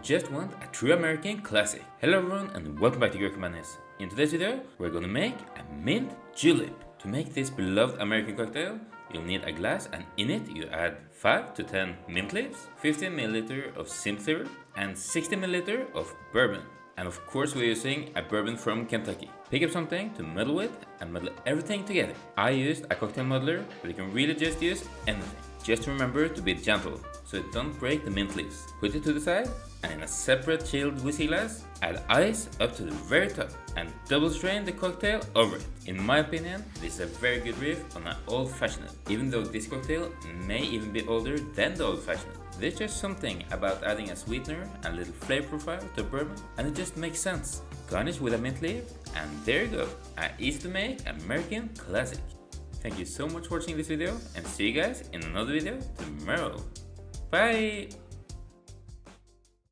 just want a true American classic. Hello everyone and welcome back to Your Madness. In today's video, we're gonna make a mint julep. To make this beloved American cocktail, you'll need a glass and in it you add 5 to 10 mint leaves, 15 ml of simple syrup, and 60 ml of bourbon. And of course we're using a bourbon from Kentucky. Pick up something to muddle with and muddle everything together. I used a cocktail muddler, but you can really just use anything. Just remember to be gentle, so it don't break the mint leaves. Put it to the side, and in a separate chilled whiskey glass, add ice up to the very top, and double strain the cocktail over it. In my opinion, this is a very good riff on an old-fashioned, even though this cocktail may even be older than the old-fashioned. There's just something about adding a sweetener and a little flavor profile to bourbon, and it just makes sense. Garnish with a mint leaf, and there you go, an easy to make American classic. Thank you so much for watching this video, and see you guys in another video tomorrow. Bye!